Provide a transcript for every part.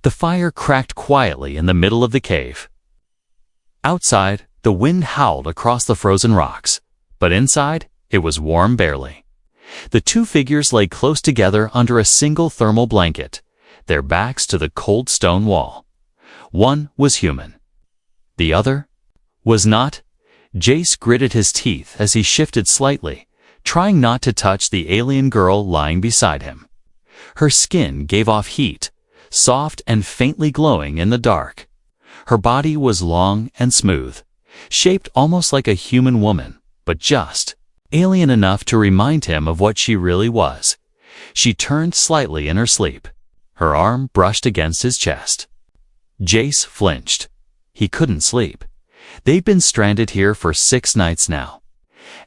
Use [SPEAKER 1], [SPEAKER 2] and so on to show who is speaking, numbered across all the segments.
[SPEAKER 1] The fire cracked quietly in the middle of the cave. Outside, the wind howled across the frozen rocks, but inside, it was warm barely. The two figures lay close together under a single thermal blanket, their backs to the cold stone wall. One was human. The other was not. Jace gritted his teeth as he shifted slightly, trying not to touch the alien girl lying beside him. Her skin gave off heat, soft and faintly glowing in the dark. Her body was long and smooth, shaped almost like a human woman, but just alien enough to remind him of what she really was. She turned slightly in her sleep. Her arm brushed against his chest. Jace flinched. He couldn't sleep. They'd been stranded here for 6 nights now,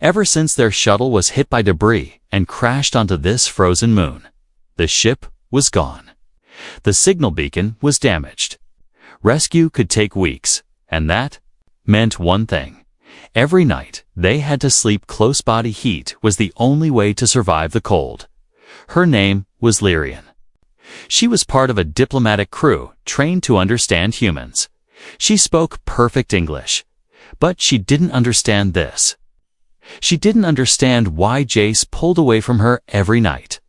[SPEAKER 1] ever since their shuttle was hit by debris and crashed onto this frozen moon. The ship was gone. The signal beacon was damaged. Rescue could take weeks, and that meant one thing. Every night, they had to sleep close. Body heat was the only way to survive the cold. Her name was Lyrian. She was part of a diplomatic crew trained to understand humans. She spoke perfect English, but she didn't understand this. She didn't understand why Jace pulled away from her every night.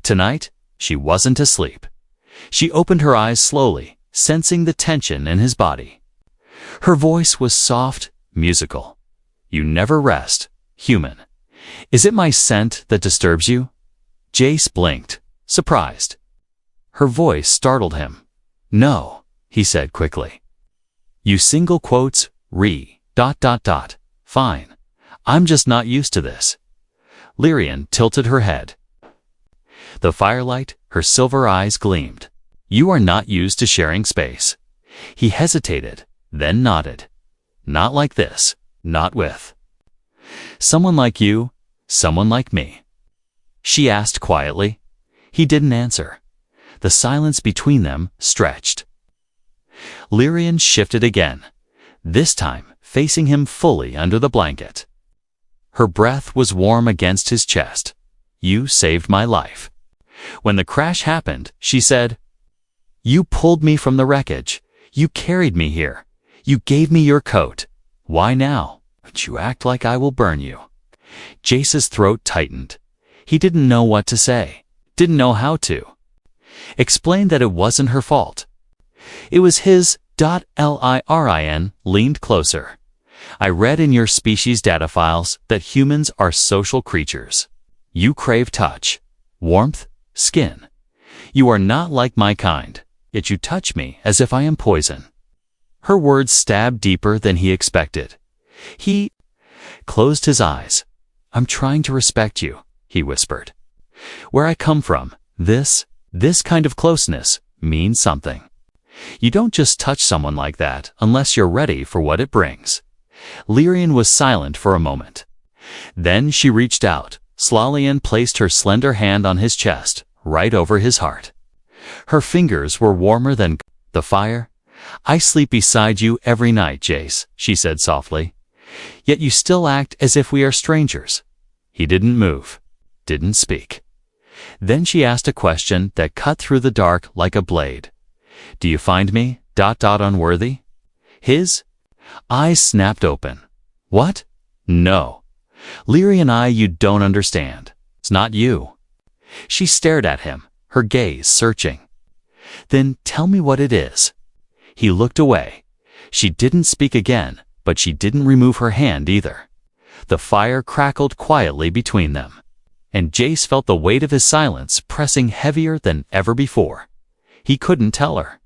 [SPEAKER 1] Tonight, she wasn't asleep. She opened her eyes slowly, sensing the tension in his body. Her voice was soft, musical. "You never rest, human. Is it my scent that disturbs you?" Jace blinked, surprised. Her voice startled him. "No," he said quickly. "You single quotes, Fine. I'm just not used to this." Lyrian tilted her head. The firelight, her silver eyes gleamed. "You are not used to sharing space." He hesitated, then nodded. "Not like this, not with someone like you, someone like me." She asked quietly. He didn't answer. The silence between them stretched. Lyrian shifted again, this time facing him fully under the blanket. Her breath was warm against his chest. "You saved my life. When the crash happened," she said, "you pulled me from the wreckage. You carried me here. You gave me your coat. Why now would you act like I will burn you?" Jace's throat tightened. He didn't know what to say, didn't know how to. Explain that it wasn't her fault. It was his. Lyrian leaned closer. "I read in your species data files that humans are social creatures. You crave touch, warmth, skin. You are not like my kind, yet you touch me as if I am poison." Her words stabbed deeper than he expected. He closed his eyes. "I'm trying to respect you," he whispered. "Where I come from, this kind of closeness means something. You don't just touch someone like that unless you're ready for what it brings." Lyrian was silent for a moment. Then she reached out, slowly, and placed her slender hand on his chest, right over his heart. Her fingers were warmer than the fire. "I sleep beside you every night, Jace," she said softly. "Yet you still act as if we are strangers." He didn't move, didn't speak. Then she asked a question that cut through the dark like a blade. "Do you find me unworthy?" His eyes snapped open. "What? No. Lyrian, you don't understand. It's not you." She stared at him, her gaze searching. "Then tell me what it is." He looked away. She didn't speak again, but she didn't remove her hand either. The fire crackled quietly between them, and Jace felt the weight of his silence pressing heavier than ever before. He couldn't tell her.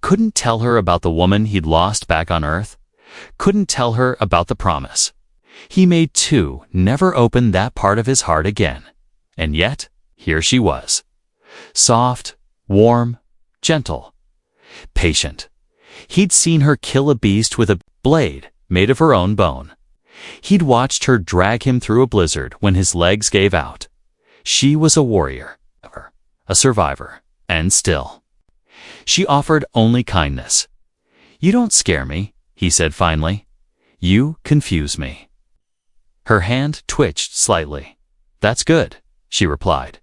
[SPEAKER 1] Couldn't tell her about the woman he'd lost back on Earth. Couldn't tell her about the promise he made to never open that part of his heart again. And yet, here she was. Soft, warm, gentle, patient. He'd seen her kill a beast with a blade made of her own bone. He'd watched her drag him through a blizzard when his legs gave out. She was a warrior, a survivor, and still she offered only kindness. "You don't scare me," he said finally. "You confuse me." Her hand twitched slightly. "That's good," she replied.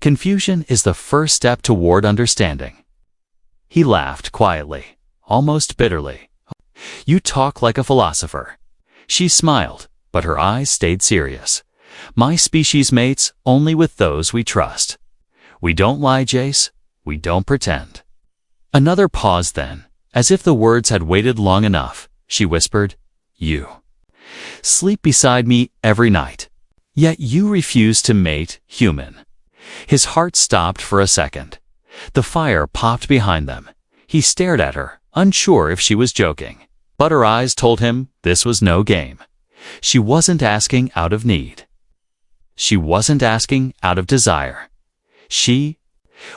[SPEAKER 1] "Confusion is the first step toward understanding." He laughed quietly, almost bitterly. You talk like a philosopher. She smiled, but her eyes stayed serious. My species mates only with those we trust. We don't lie, Jace. We don't pretend. Another pause then, as if the words had waited long enough. She whispered, You sleep beside me every night. Yet you refuse to mate human. His heart stopped for a second. The fire popped behind them. He stared at her, unsure if she was joking. But her eyes told him this was no game. She wasn't asking out of need. She wasn't asking out of desire. She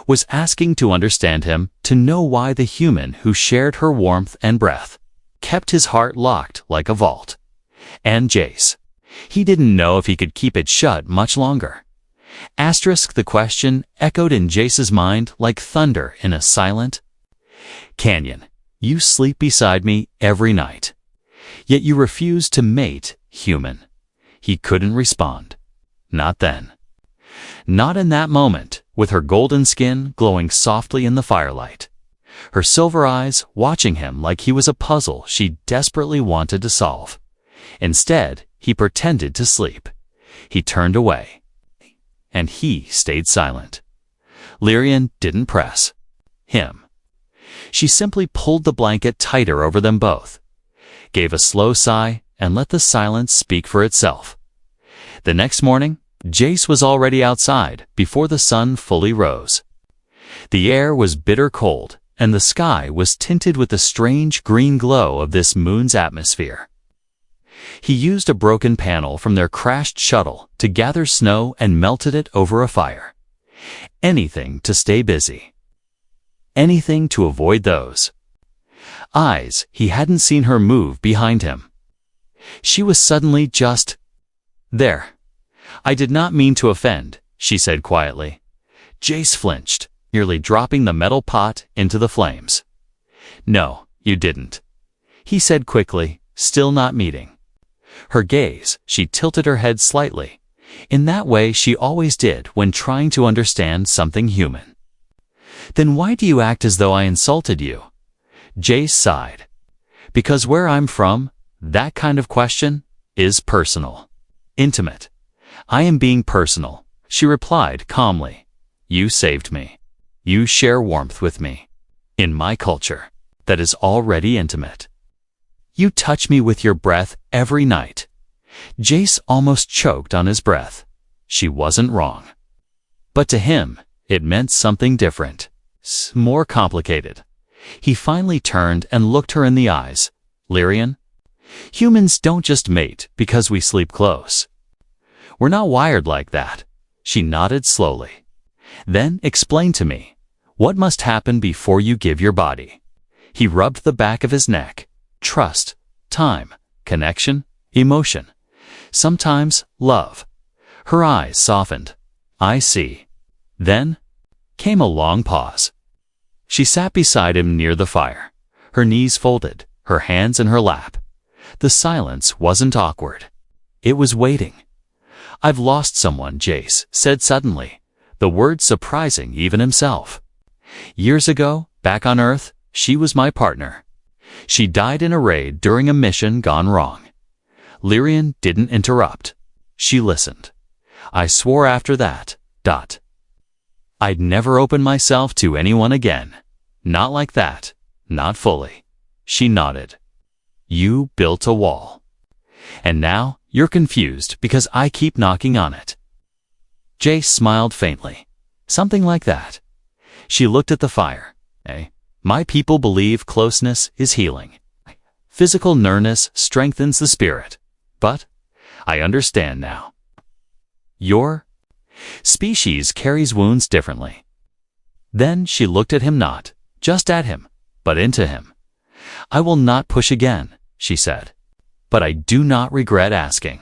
[SPEAKER 1] was asking to understand him, to know why the human who shared her warmth and breath kept his heart locked like a vault. And Jace, he didn't know if he could keep it shut much longer. The question echoed in Jace's mind like thunder in a silent canyon. You sleep beside me every night. Yet you refuse to mate human. He couldn't respond. Not then. Not in that moment, with her golden skin glowing softly in the firelight. Her silver eyes watching him like he was a puzzle she desperately wanted to solve. Instead, he pretended to sleep. He turned away. And he stayed silent. Lyrian didn't press him. She simply pulled the blanket tighter over them both, gave a slow sigh, and let the silence speak for itself. The next morning, Jace was already outside before the sun fully rose. The air was bitter cold, and the sky was tinted with the strange green glow of this moon's atmosphere. He used a broken panel from their crashed shuttle to gather snow and melted it over a fire. Anything to stay busy. Anything to avoid those eyes. He hadn't seen her move behind him. She was suddenly just there. I did not mean to offend, she said quietly. Jace flinched, nearly dropping the metal pot into the flames. No, you didn't, he said quickly, still not meeting her gaze. She tilted her head slightly, in that way she always did when trying to understand something human. Then why do you act as though I insulted you? Jace sighed. Because where I'm from, that kind of question is personal. Intimate. I am being personal, she replied calmly. You saved me. You share warmth with me. In my culture, that is already intimate. You touch me with your breath every night. Jace almost choked on his breath. She wasn't wrong. But to him, it meant something different. More complicated. He finally turned and looked her in the eyes. Lyrian, humans don't just mate because we sleep close. We're not wired like that. She nodded slowly. Then explain to me, what must happen before you give your body? He rubbed the back of his neck. Trust, time, connection, emotion. Sometimes love. Her eyes softened. I see. Then came a long pause. She sat beside him near the fire, her knees folded, her hands in her lap. The silence wasn't awkward. It was waiting. I've lost someone, Jace said suddenly, the word surprising even himself. Years ago, back on Earth, she was my partner. She died in a raid during a mission gone wrong. Lyrian didn't interrupt. She listened. I swore after that, I'd never open myself to anyone again. Not like that, not fully. She nodded. You built a wall. And now you're confused because I keep knocking on it. Jace smiled faintly. Something like that. She looked at the fire. My people believe closeness is healing. Physical nearness strengthens the spirit. But I understand now. Your species carries wounds differently. Then she looked at him, not just at him, but into him. I will not push again, she said. But I do not regret asking.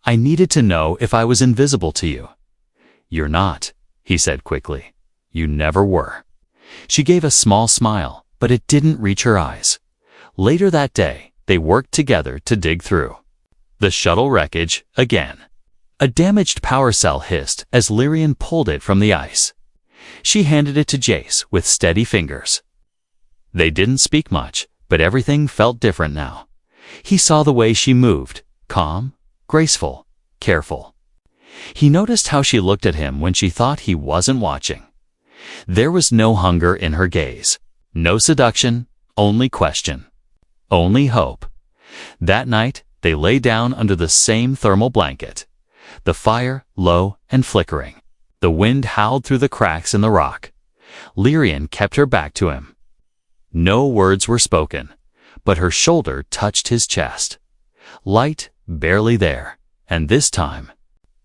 [SPEAKER 1] I needed to know if I was invisible to you. You're not, he said quickly. You never were. She gave a small smile, but it didn't reach her eyes. Later that day, they worked together to dig through the shuttle wreckage again. A damaged power cell hissed as Lyrian pulled it from the ice. She handed it to Jace with steady fingers. They didn't speak much, but everything felt different now. He saw the way she moved, calm, graceful, careful. He noticed how she looked at him when she thought he wasn't watching. There was no hunger in her gaze, no seduction, only question, only hope. That night, they lay down under the same thermal blanket. The fire low and flickering. The wind howled through the cracks in the rock. Lyrian kept her back to him. No words were spoken, but her shoulder touched his chest. Light, barely there, and this time,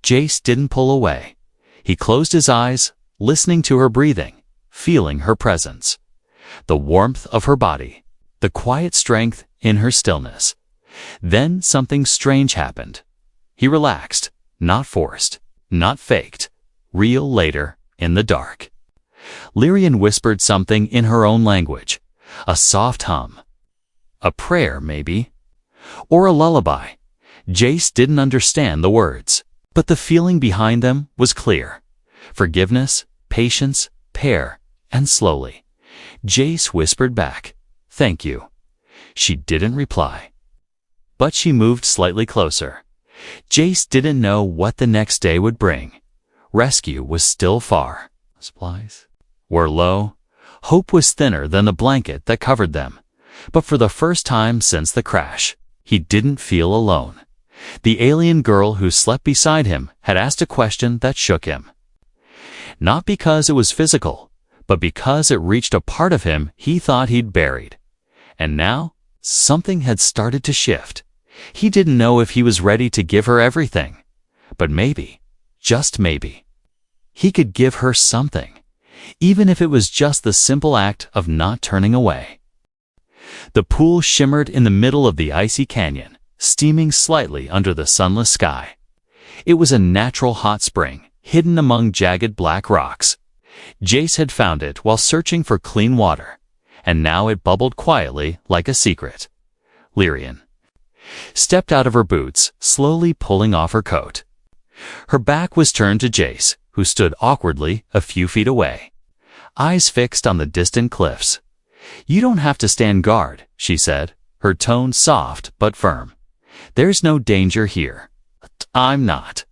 [SPEAKER 1] Jace didn't pull away. He closed his eyes, listening to her breathing, feeling her presence. The warmth of her body, the quiet strength in her stillness. Then something strange happened. He relaxed, not forced, not faked, real later, in the dark. Lyrian whispered something in her own language, a soft hum. A prayer, maybe? Or a lullaby. Jace didn't understand the words, but the feeling behind them was clear. Forgiveness, patience, pair, and slowly, Jace whispered back, "Thank you." She didn't reply. But she moved slightly closer. Jace didn't know what the next day would bring. Rescue was still far. Supplies were low. Hope was thinner than the blanket that covered them. But for the first time since the crash, he didn't feel alone. The alien girl who slept beside him had asked a question that shook him. Not because it was physical, but because it reached a part of him he thought he'd buried. And now, something had started to shift. He didn't know if he was ready to give her everything. But maybe, just maybe, he could give her something, even if it was just the simple act of not turning away. The pool shimmered in the middle of the icy canyon, steaming slightly under the sunless sky. It was a natural hot spring, hidden among jagged black rocks. Jace had found it while searching for clean water, and now it bubbled quietly like a secret. Lyrian stepped out of her boots, slowly pulling off her coat. Her back was turned to Jace, who stood awkwardly a few feet away, eyes fixed on the distant cliffs. "You don't have to stand guard," she said, her tone soft but firm. "There's no danger here." "I'm not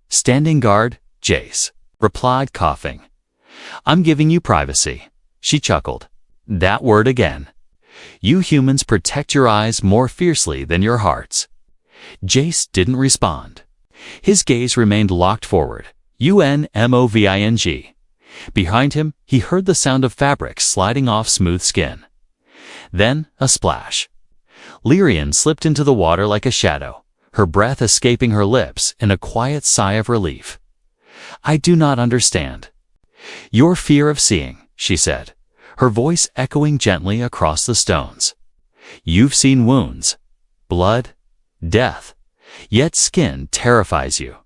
[SPEAKER 1] standing guard," Jace replied, coughing. "I'm giving you privacy." She chuckled. "That word again. You humans protect your eyes more fiercely than your hearts." Jace didn't respond. His gaze remained locked forward, unmoving. Behind him, he heard the sound of fabric sliding off smooth skin. Then, a splash. Lyrian slipped into the water like a shadow, her breath escaping her lips in a quiet sigh of relief. "I do not understand your fear of seeing," she said, her voice echoing gently across the stones. "You've seen wounds, blood, death, yet skin terrifies you."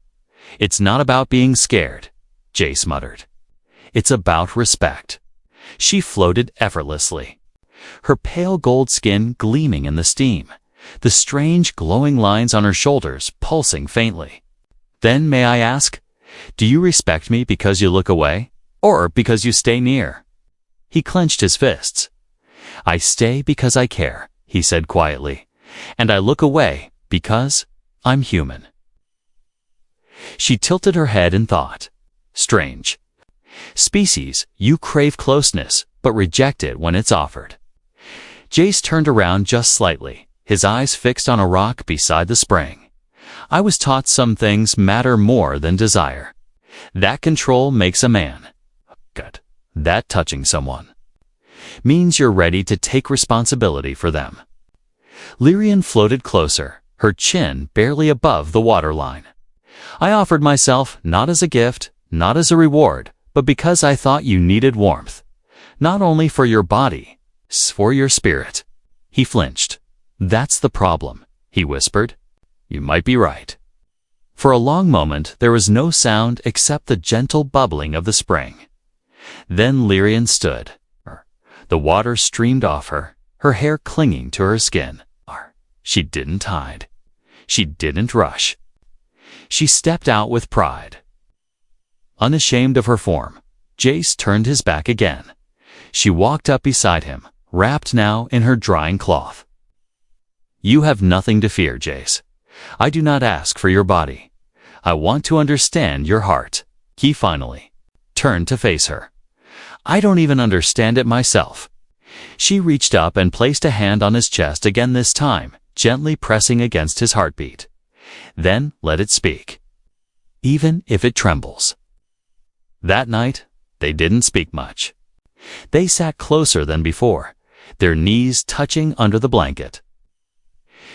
[SPEAKER 1] "It's not about being scared," Jace muttered. "It's about respect." She floated effortlessly, her pale gold skin gleaming in the steam, the strange glowing lines on her shoulders pulsing faintly. "Then may I ask, do you respect me because you look away, or because you stay near?" He clenched his fists. "I stay because I care," he said quietly, "and I look away because I'm human." She tilted her head in thought. Strange. Species, you crave closeness, but reject it when it's offered. Jace turned around just slightly, his eyes fixed on a rock beside the spring. "I was taught some things matter more than desire. That control makes a man. Good. That touching someone means you're ready to take responsibility for them." Lyrian floated closer, her chin barely above the waterline. "I offered myself not as a gift, not as a reward, but because I thought you needed warmth. Not only for your body, for your spirit." He flinched. "That's the problem," he whispered. "You might be right." For a long moment there was no sound except the gentle bubbling of the spring. Then Lyrian stood. The water streamed off her, her hair clinging to her skin. She didn't hide. She didn't rush. She stepped out with pride. Unashamed of her form, Jace turned his back again. She walked up beside him, wrapped now in her drying cloth. "You have nothing to fear, Jace. I do not ask for your body. I want to understand your heart." He finally turned to face her. "I don't even understand it myself." She reached up and placed a hand on his chest again, this time gently pressing against his heartbeat. "Then let it speak, even if it trembles." That night, they didn't speak much. They sat closer than before, their knees touching under the blanket.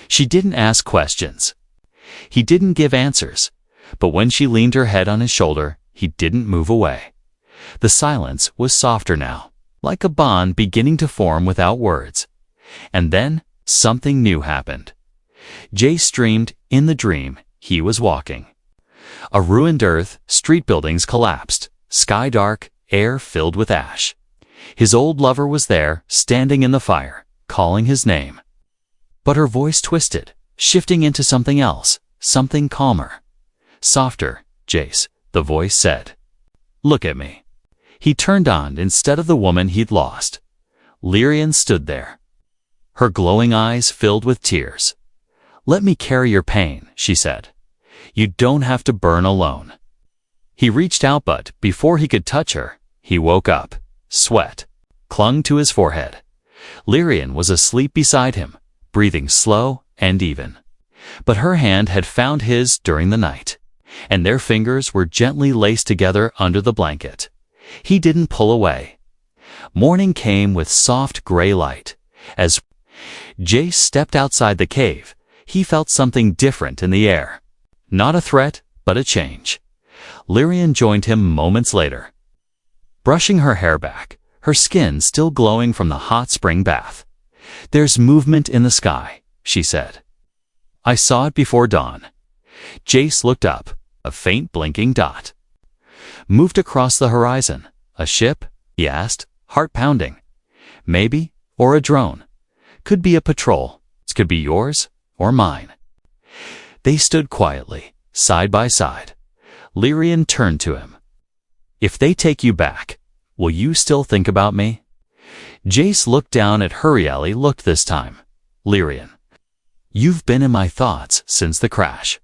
[SPEAKER 1] She didn't ask questions. He didn't give answers, but when she leaned her head on his shoulder, he didn't move away. The silence was softer now, like a bond beginning to form without words. And then something new happened. Jace dreamed in the dream he was walking. A ruined earth, street buildings collapsed, sky dark, air filled with ash. His old lover was there, standing in the fire, calling his name. But her voice twisted, shifting into something else, something calmer. "Softer, Jace," the voice said. "Look at me." He turned on instead of the woman he'd lost. Lyrian stood there, her glowing eyes filled with tears. "Let me carry your pain," she said. "You don't have to burn alone." He reached out, but before he could touch her, he woke up. Sweat clung to his forehead. Lyrian was asleep beside him, breathing slow and even. But her hand had found his during the night, and their fingers were gently laced together under the blanket. He didn't pull away. Morning came with soft gray light. As Jace stepped outside the cave, he felt something different in the air. Not a threat, but a change. Lyrian joined him moments later, brushing her hair back, her skin still glowing from the hot spring bath. "There's movement in the sky," she said. "I saw it before dawn." Jace looked up, a faint blinking dot moved across the horizon. "A ship?" he asked, heart pounding. "Maybe, or a drone. Could be a patrol. It could be yours or mine." They stood quietly, side by side. Lyrian turned to him. "If they take you back, will you still think about me?" Jace looked down at her, really looked this time. "Lyrian, you've been in my thoughts since the crash."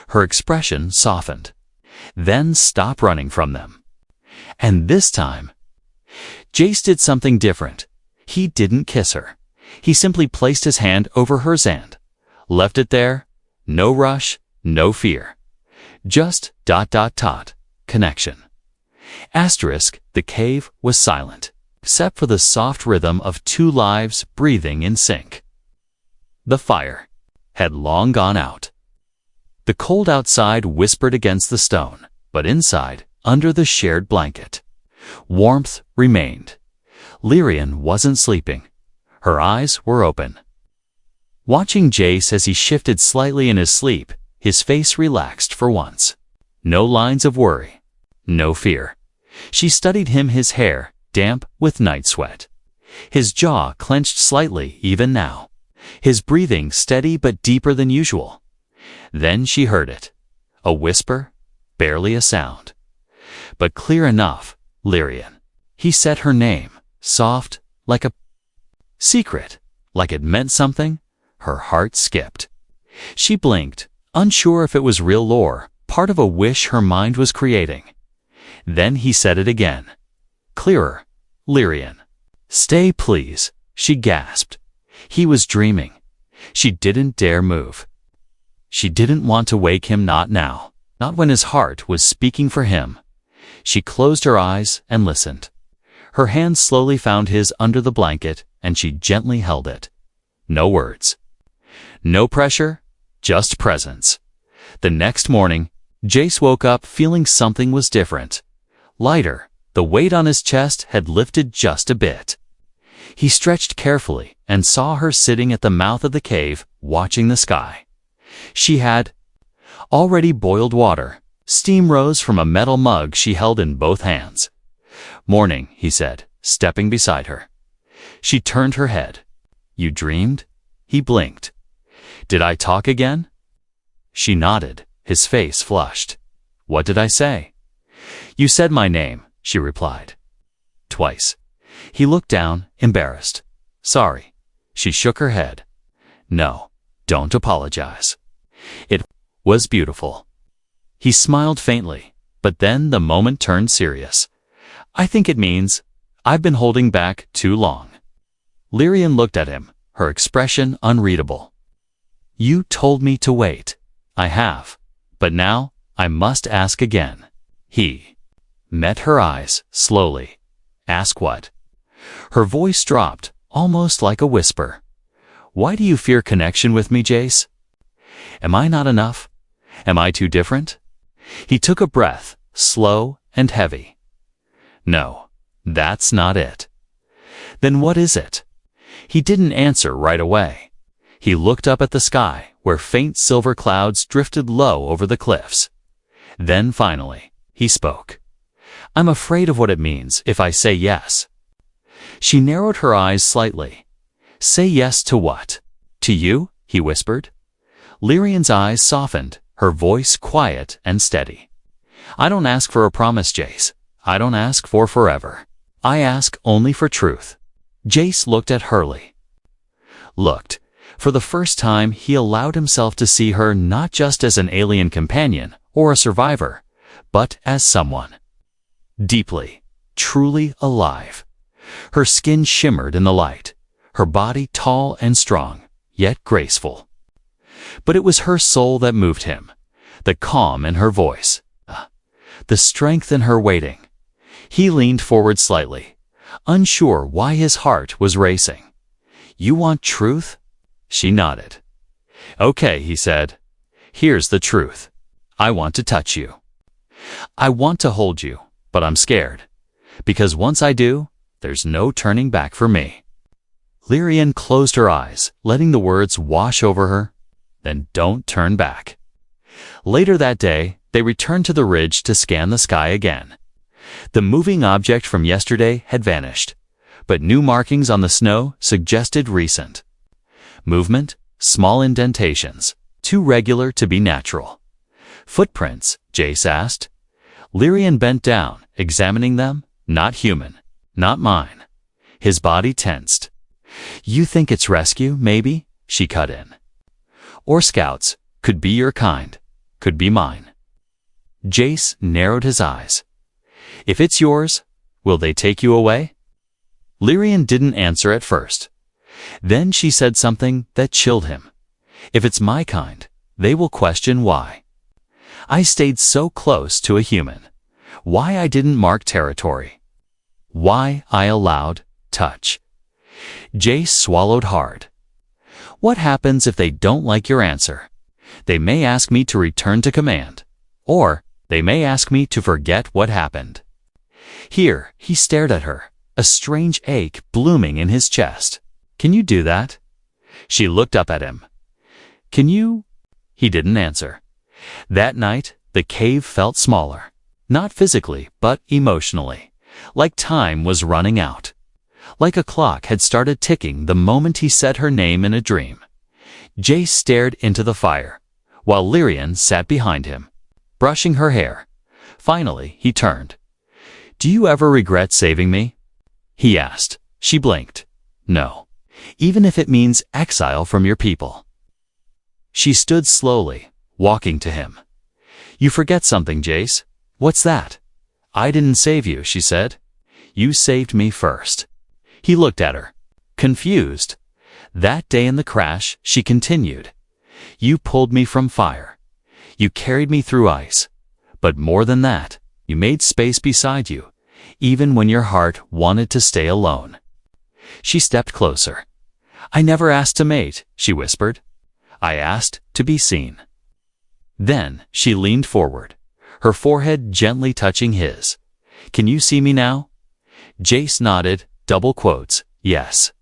[SPEAKER 1] Her expression softened. "Then stop running from them." And this time, Jace did something different. He didn't kiss her. He simply placed his hand over hers and left it there. No rush, no fear. Just ... connection. Asterisk, the cave was silent, except for the soft rhythm of two lives breathing in sync. The fire had long gone out. The cold outside whispered against the stone, but inside, under the shared blanket, warmth remained. Lyrian wasn't sleeping. Her eyes were open, watching Jace as he shifted slightly in his sleep. His face relaxed for once. No lines of worry, no fear. She studied him, his hair damp with night sweat, his jaw clenched slightly even now, his breathing steady but deeper than usual. Then she heard it. A whisper, barely a sound, but clear enough. "Lyrian." He said her name, soft, like a secret, like it meant something. Her heart skipped. She blinked, unsure if it was real lore, part of a wish her mind was creating. Then he said it again, clearer. "Lyrian." "Stay, please," she gasped. He was dreaming. She didn't dare move. She didn't want to wake him, not now, not when his heart was speaking for him. She closed her eyes and listened. Her hand slowly found his under the blanket, and she gently held it. No words, no pressure, just presence. The next morning, Jace woke up feeling something was different. Lighter, the weight on his chest had lifted just a bit. He stretched carefully and saw her sitting at the mouth of the cave, watching the sky. She had already boiled water. Steam rose from a metal mug she held in both hands. "Morning," he said, stepping beside her. She turned her head. "You dreamed?" He blinked. "Did I talk again?" She nodded, his face flushed. "What did I say?" "You said my name," she replied. "Twice." He looked down, embarrassed. Sorry. She shook her head. No, don't apologize. It was beautiful. He smiled faintly, but then the moment turned serious. I think it means I've been holding back too long. Lyrian looked at him, her expression unreadable. You told me to wait. I have. But now, I must ask again. He met her eyes, slowly. Ask what? Her voice dropped, almost like a whisper. Why do you fear connection with me, Jace? Am I not enough? Am I too different? He took a breath, slow and heavy. No, that's not it. Then what is it? He didn't answer right away. He looked up at the sky, where faint silver clouds drifted low over the cliffs. Then finally, he spoke. I'm afraid of what it means if I say yes. She narrowed her eyes slightly. Say yes to what? To you? He whispered. Lyrian's eyes softened, her voice quiet and steady. I don't ask for a promise, Jace. I don't ask for forever. I ask only for truth. Jace looked at Hurley. Looked. For the first time, he allowed himself to see her not just as an alien companion or a survivor, but as someone. Deeply, truly alive. Her skin shimmered in the light, her body tall and strong, yet graceful. But it was her soul that moved him, the calm in her voice, the strength in her waiting. He leaned forward slightly, unsure why his heart was racing. You want truth? She nodded. Okay, he said. Here's the truth. I want to touch you. I want to hold you, but I'm scared. Because once I do, there's no turning back for me. Lyrian closed her eyes, letting the words wash over her. Then don't turn back. Later that day, they returned to the ridge to scan the sky again. The moving object from yesterday had vanished, but new markings on the snow suggested recent. Movement, small indentations, too regular to be natural. Footprints, Jace asked. Lyrian bent down, examining them. Not human, not mine. His body tensed. You think it's rescue, maybe? She cut in. Or scouts, could be your kind, could be mine. Jace narrowed his eyes. If it's yours, will they take you away? Lyrian didn't answer at first. Then she said something that chilled him. If it's my kind, they will question why. I stayed so close to a human. Why I didn't mark territory. Why I allowed touch. Jace swallowed hard. What happens if they don't like your answer? They may ask me to return to command. Or they may ask me to forget what happened. Here, he stared at her, a strange ache blooming in his chest. Can you do that? She looked up at him. Can you? He didn't answer. That night, the cave felt smaller. Not physically, but emotionally. Like time was running out. Like a clock had started ticking the moment he said her name in a dream. Jace stared into the fire, while Lyrian sat behind him, brushing her hair. Finally, he turned. Do you ever regret saving me? He asked. She blinked. No. Even if it means exile from your people. She stood slowly, walking to him. You forget something, Jace. What's that? I didn't save you, she said. You saved me first. He looked at her, confused. That day in the crash, she continued. You pulled me from fire. You carried me through ice. But more than that, you made space beside you, even when your heart wanted to stay alone. She stepped closer. I never asked to mate, she whispered. I asked to be seen. Then she leaned forward, her forehead gently touching his. Can you see me now? Jace nodded, double quotes, yes.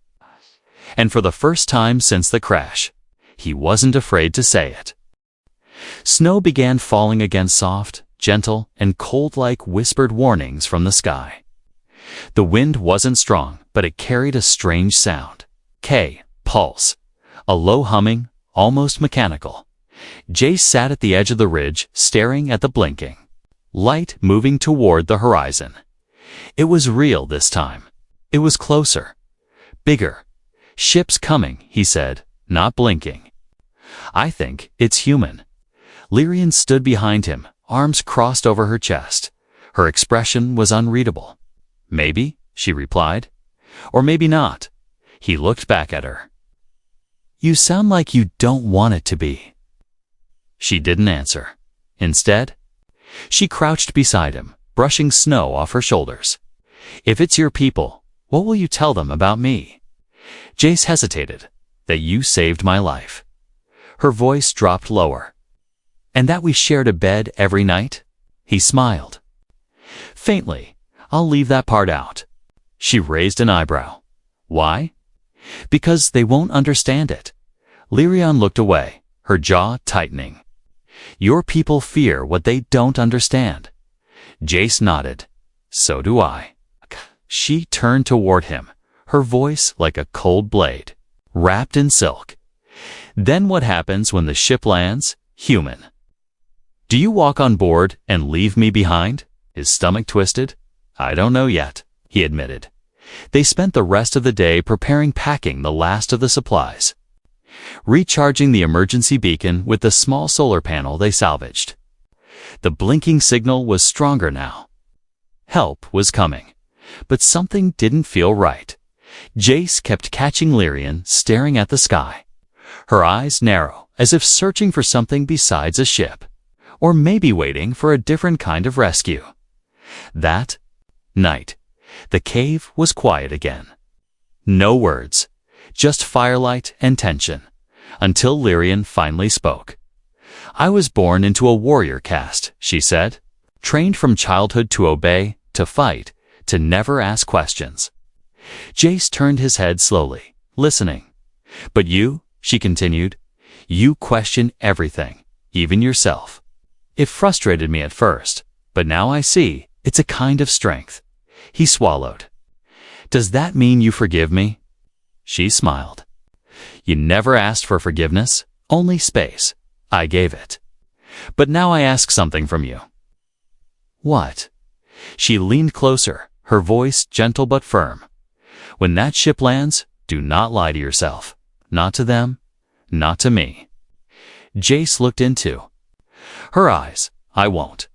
[SPEAKER 1] And for the first time since the crash, he wasn't afraid to say it. Snow began falling again, soft, gentle, and cold like whispered warnings from the sky. The wind wasn't strong, but it carried a strange sound. Pulse. A low humming, almost mechanical. Jace sat at the edge of the ridge, staring at the blinking light moving toward the horizon. It was real this time. It was closer. Bigger. Ship's coming, he said, not blinking. I think it's human. Lyrian stood behind him, arms crossed over her chest. Her expression was unreadable. Maybe, she replied. Or maybe not. He looked back at her. You sound like you don't want it to be. She didn't answer. Instead, she crouched beside him, brushing snow off her shoulders. If it's your people, what will you tell them about me? Jace hesitated. That you saved my life. Her voice dropped lower. And that we shared a bed every night? He smiled. Faintly, I'll leave that part out. She raised an eyebrow. Why? Because they won't understand it. Lyrian looked away, her jaw tightening. Your people fear what they don't understand. Jace nodded. So do I. She turned toward him, her voice like a cold blade, wrapped in silk. Then what happens when the ship lands? Human. Do you walk on board and leave me behind? His stomach twisted. I don't know yet, he admitted. They spent the rest of the day packing the last of the supplies, recharging the emergency beacon with the small solar panel they salvaged. The blinking signal was stronger now. Help was coming, but something didn't feel right. Jace kept catching Lyrian staring at the sky, her eyes narrow as if searching for something besides a ship, or maybe waiting for a different kind of rescue. That night, the cave was quiet again. No words, just firelight and tension, until Lyrian finally spoke. I was born into a warrior caste, she said, trained from childhood to obey, to fight, to never ask questions. Jace turned his head slowly, listening. But you, she continued, you question everything, even yourself. It frustrated me at first, but now I see it's a kind of strength. He swallowed. Does that mean you forgive me? She smiled. You never asked for forgiveness, only space. I gave it. But now I ask something from you. What? She leaned closer, her voice gentle but firm. When that ship lands, do not lie to yourself. Not to them, not to me. Jace looked into her eyes. I won't.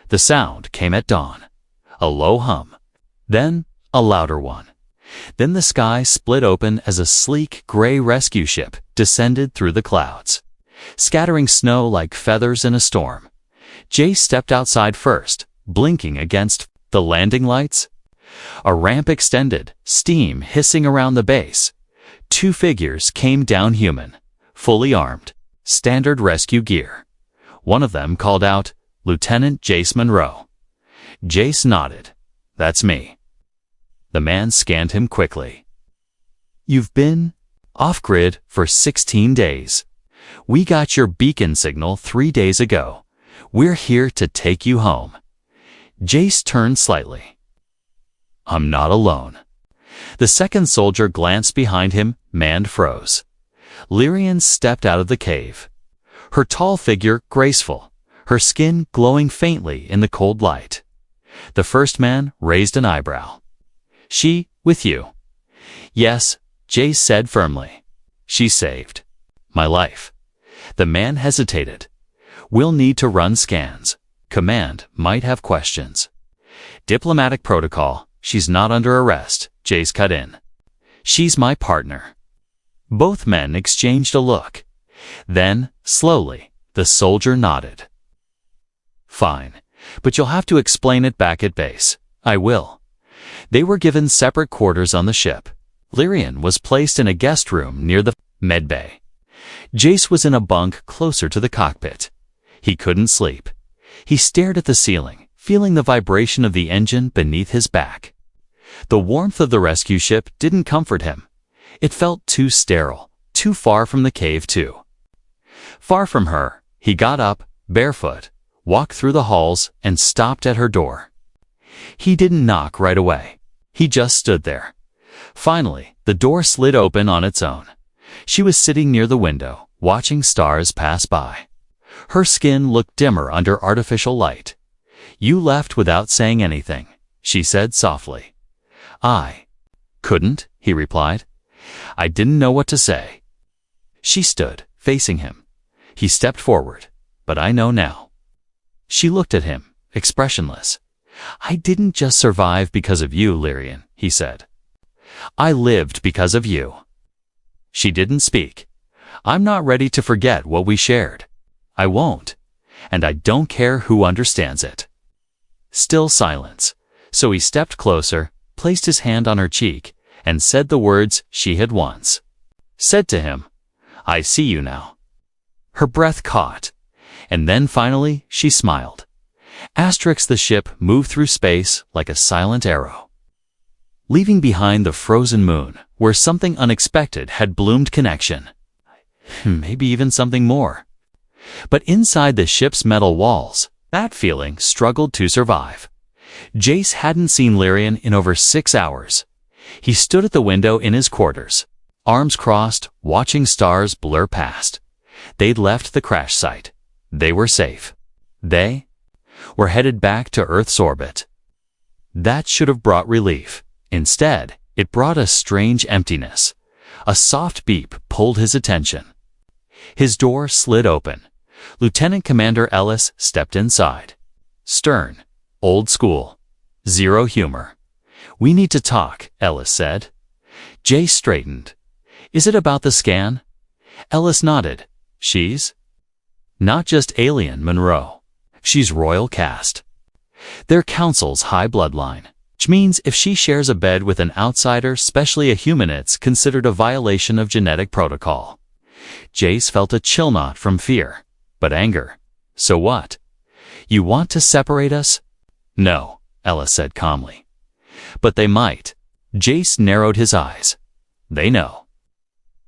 [SPEAKER 1] The sound came at dawn. A low hum. Then a louder one. Then the sky split open as a sleek gray rescue ship descended through the clouds, scattering snow like feathers in a storm. Jace stepped outside first, blinking against the landing lights. A ramp extended, steam hissing around the base. Two figures came down human, fully armed, standard rescue gear. One of them called out, Lieutenant Jace Monroe. Jace nodded. That's me. The man scanned him quickly. You've been off-grid for 16 days. We got your beacon signal 3 days ago. We're here to take you home. Jace turned slightly. I'm not alone. The second soldier glanced behind him, man froze. Lyrian stepped out of the cave. Her tall figure graceful, her skin glowing faintly in the cold light. The first man raised an eyebrow. She, with you? Yes, Jace said firmly. She saved my life. The man hesitated. We'll need to run scans. Command might have questions. Diplomatic protocol. She's not under arrest, Jace cut in. She's my partner. Both men exchanged a look. Then, slowly, the soldier nodded. Fine, but you'll have to explain it back at base. I will. They were given separate quarters on the ship. Lyrian was placed in a guest room near the medbay. Jace was in a bunk closer to the cockpit. He couldn't sleep. He stared at the ceiling, feeling the vibration of the engine beneath his back. The warmth of the rescue ship didn't comfort him. It felt too sterile, too far from the cave too. Far from her, he got up, barefoot, walked through the halls, and stopped at her door. He didn't knock right away. He just stood there. Finally, the door slid open on its own. She was sitting near the window, watching stars pass by. Her skin looked dimmer under artificial light. You left without saying anything, she said softly. I couldn't, he replied. I didn't know what to say. She stood, facing him. He stepped forward. But I know now. She looked at him, expressionless. I didn't just survive because of you, Lyrian, he said. I lived because of you. She didn't speak. I'm not ready to forget what we shared. I won't. And I don't care who understands it. Still silence. So he stepped closer, placed his hand on her cheek, and said the words she had once said to him. I see you now. Her breath caught. And then finally, she smiled. The ship moved through space like a silent arrow, leaving behind the frozen moon, where something unexpected had bloomed connection. Maybe even something more. But inside the ship's metal walls, that feeling struggled to survive. Jace hadn't seen Lyrian in over 6 hours. He stood at the window in his quarters, arms crossed, watching stars blur past. They'd left the crash site. They were safe. They were headed back to Earth's orbit. That should have brought relief. Instead, it brought a strange emptiness. A soft beep pulled his attention. His door slid open. Lieutenant Commander Ellis stepped inside. Stern, old school, zero humor. We need to talk, Ellis said. Jay straightened. Is it about the scan? Ellis nodded. She's not just alien Monroe. She's royal caste. They're council's high bloodline, which means if she shares a bed with an outsider, especially a human, it's considered a violation of genetic protocol. Jace felt a chill not from fear, but anger. So what? You want to separate us? No, Ellis said calmly. But they might. Jace narrowed his eyes. They know.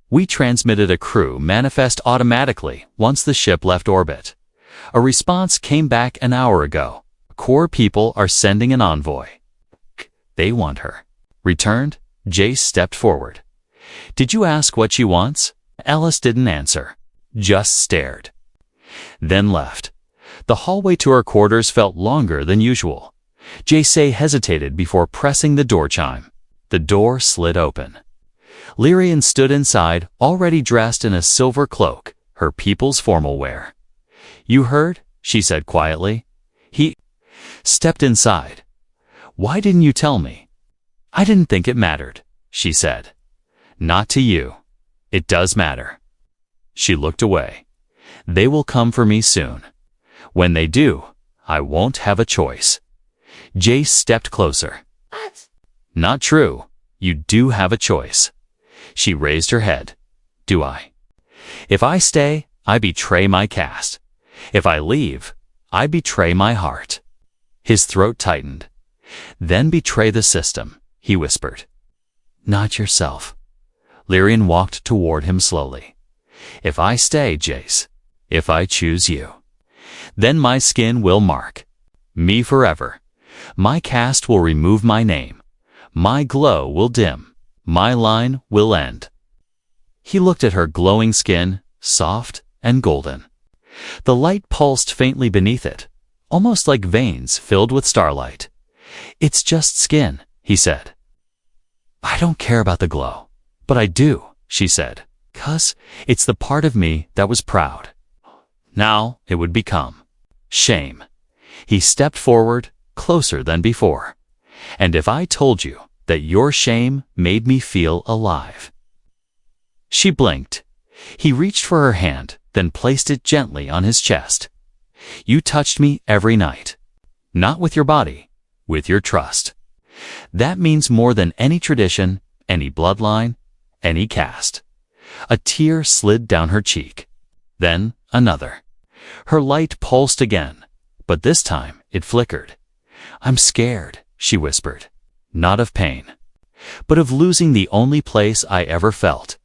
[SPEAKER 1] We transmitted a crew manifest automatically once the ship left orbit. A response came back an hour ago. Core people are sending an envoy. They want her returned. Jace stepped forward. Did you ask what she wants? Ellis didn't answer, just stared. Then left. The hallway to her quarters felt longer than usual. Jace hesitated before pressing the door chime. The door slid open. Lyrian stood inside, already dressed in a silver cloak, her people's formal wear. You heard? She said quietly. He stepped inside. Why didn't you tell me? I didn't think it mattered, she said. Not to you. It does matter. She looked away. They will come for me soon. When they do, I won't have a choice. Jace stepped closer. What? Not true. You do have a choice. She raised her head. Do I? If I stay, I betray my caste. If I leave, I betray my heart. His throat tightened. Then betray the system, he whispered. Not yourself. Lyrian walked toward him slowly. If I stay, Jace, if I choose you, then my skin will mark me forever. My caste will remove my name. My glow will dim. My line will end. He looked at her glowing skin, soft and golden. The light pulsed faintly beneath it, almost like veins filled with starlight. It's just skin, he said. I don't care about the glow, but I do, she said, 'cause it's the part of me that was proud. Now it would become shame. He stepped forward, closer than before. And if I told you that your shame made me feel alive? She blinked. He reached for her hand, then placed it gently on his chest. You touched me every night. Not with your body, with your trust. That means more than any tradition, any bloodline, any caste. A tear slid down her cheek. Then another. Her light pulsed again, but this time it flickered. I'm scared, she whispered. Not of pain, but of losing the only place I ever felt. ...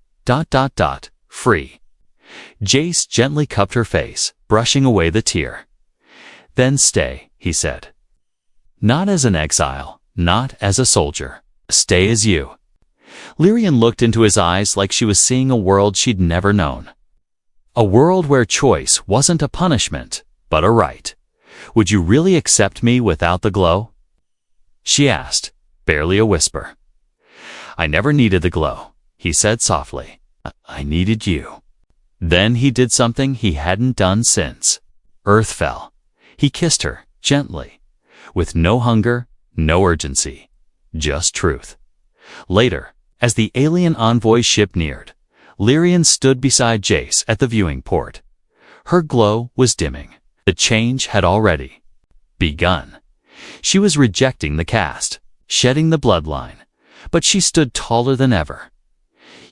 [SPEAKER 1] Free. Jace gently cupped her face, brushing away the tear. Then stay, he said. Not as an exile, not as a soldier. Stay as you. Lyrian looked into his eyes like she was seeing a world she'd never known. A world where choice wasn't a punishment, but a right. Would you really accept me without the glow? She asked, barely a whisper. I never needed the glow, he he said softly. I needed you. Then he did something he hadn't done since. Earth fell. He kissed her, gently, with no hunger, no urgency, just truth. Later, as the alien envoy ship neared, Lyrian stood beside Jace at the viewing port. Her glow was dimming. The change had already begun. She was rejecting the caste, shedding the bloodline, but she stood taller than ever.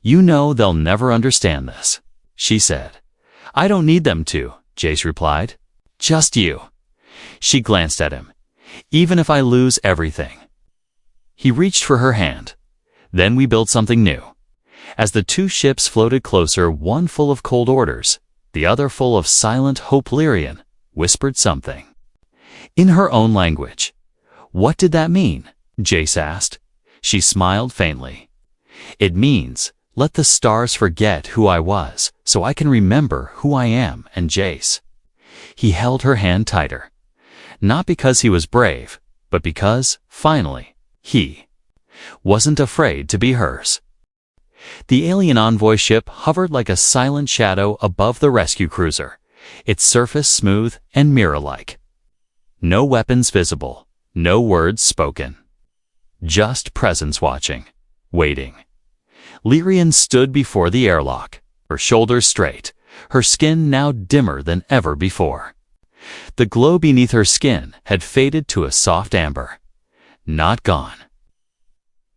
[SPEAKER 1] You know they'll never understand this, she said. I don't need them to, Jace replied. Just you. She glanced at him. Even if I lose everything. He reached for her hand. Then we built something new. As the two ships floated closer, one full of cold orders, the other full of silent hope, Lyrian whispered something. In her own language. What did that mean? Jace asked. She smiled faintly. It means, let the stars forget who I was, so I can remember who I am. And Jace. He held her hand tighter. Not because he was brave, but because, finally, he wasn't afraid to be hers. The alien envoy ship hovered like a silent shadow above the rescue cruiser, its surface smooth and mirror-like. No weapons visible, no words spoken. Just presence watching, waiting. Lyrian stood before the airlock, her shoulders straight, her skin now dimmer than ever before. The glow beneath her skin had faded to a soft amber. Not gone,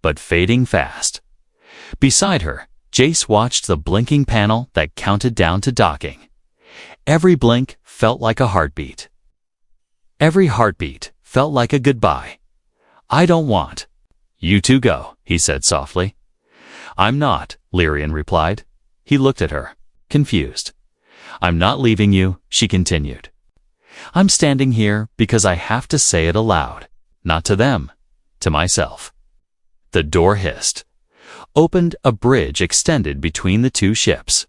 [SPEAKER 1] but fading fast. Beside her, Jace watched the blinking panel that counted down to docking. Every blink felt like a heartbeat. Every heartbeat felt like a goodbye. I don't want you to go, he said softly. I'm not, Lyrian replied. He looked at her, confused. I'm not leaving you, she continued. I'm standing here because I have to say it aloud, not to them, to myself. The door hissed. Opened, a bridge extended between the two ships.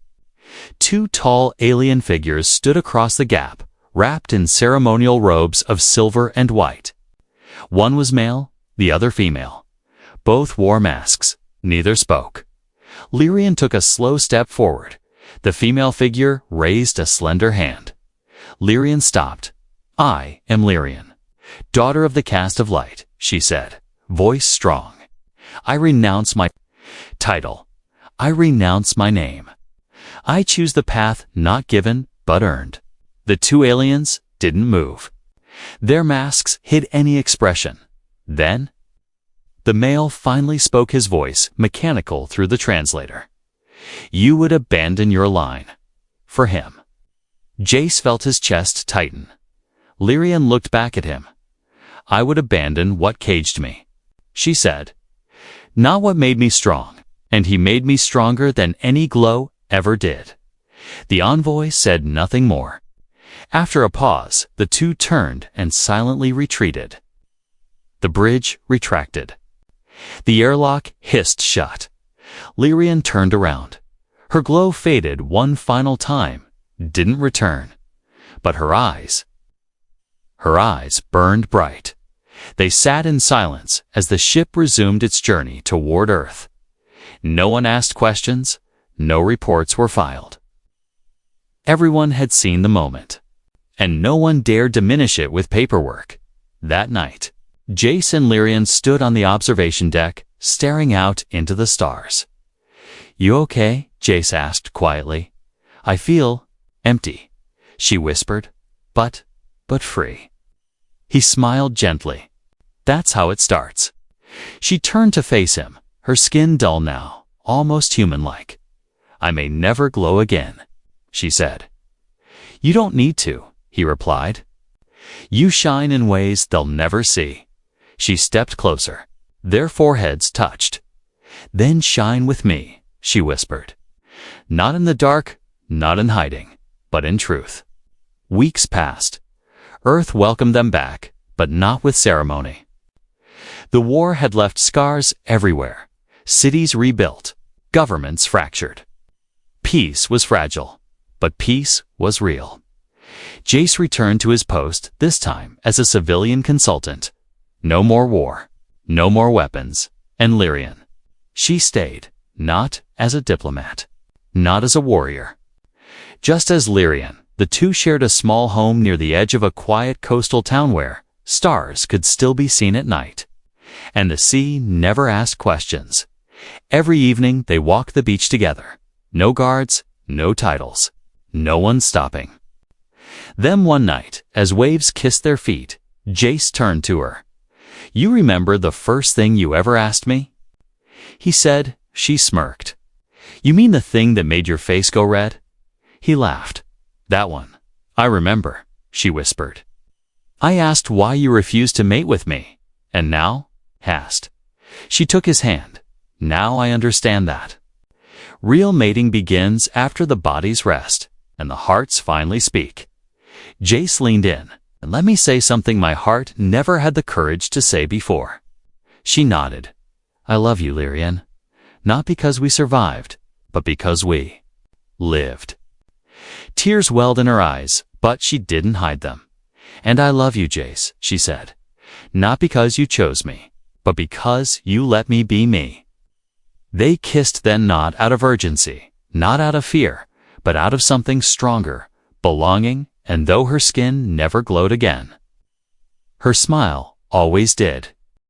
[SPEAKER 1] Two tall alien figures stood across the gap, wrapped in ceremonial robes of silver and white. One was male, the other female. Both wore masks, neither spoke. Lyrian took a slow step forward. The female figure raised a slender hand. Lyrian stopped. I am Lyrian, daughter of the caste of light, she said, voice strong. I renounce my title. I renounce my name. I choose the path not given, but earned. The two aliens didn't move. Their masks hid any expression. Then, the male finally spoke, his voice mechanical through the translator. You would abandon your line. For him. Jace felt his chest tighten. Lyrian looked back at him. I would abandon what caged me, she said. Not what made me strong, and he made me stronger than any glow ever did. The envoy said nothing more. After a pause, the two turned and silently retreated. The bridge retracted. The airlock hissed shut. Lyrian turned around. Her glow faded one final time, didn't return. But her eyes burned bright. They sat in silence as the ship resumed its journey toward Earth. No one asked questions, no reports were filed. Everyone had seen the moment, and no one dared diminish it with paperwork. That night, Jace and Lyrian stood on the observation deck, staring out into the stars. You okay? Jace asked quietly. I feel empty, she whispered, but free. He smiled gently. That's how it starts. She turned to face him, her skin dull now, almost human-like. I may never glow again, she said. You don't need to, he replied. You shine in ways they'll never see. She stepped closer. Their foreheads touched. Then shine with me, she whispered. Not in the dark, not in hiding, but in truth. Weeks passed. Earth welcomed them back, but not with ceremony. The war had left scars everywhere. Cities rebuilt, governments fractured. Peace was fragile, but peace was real. Jace returned to his post, this time as a civilian consultant. No more war, no more weapons, and Lyrian. She stayed, not as a diplomat, not as a warrior. Just as Lyrian, the two shared a small home near the edge of a quiet coastal town where stars could still be seen at night. And the sea never asked questions. Every evening they walked the beach together. No guards, no titles, no one stopping. Then one night, as waves kissed their feet, Jace turned to her. "You remember the first thing you ever asked me?" He said. She smirked. "You mean the thing that made your face go red?" He laughed. "That one. I remember," she whispered. "I asked why you refused to mate with me. And now?" asked. She took his hand. "Now I understand that. Real mating begins after the bodies rest, and the hearts finally speak." Jace leaned in. "And let me say something my heart never had the courage to say before." She nodded. "I love you, Lyrian. Not because we survived, but because we lived." Tears welled in her eyes, but she didn't hide them. "And I love you, Jace," she said. "Not because you chose me, but because you let me be me." They kissed then, not out of urgency, not out of fear, but out of something stronger, belonging, and though her skin never glowed again, her smile always did.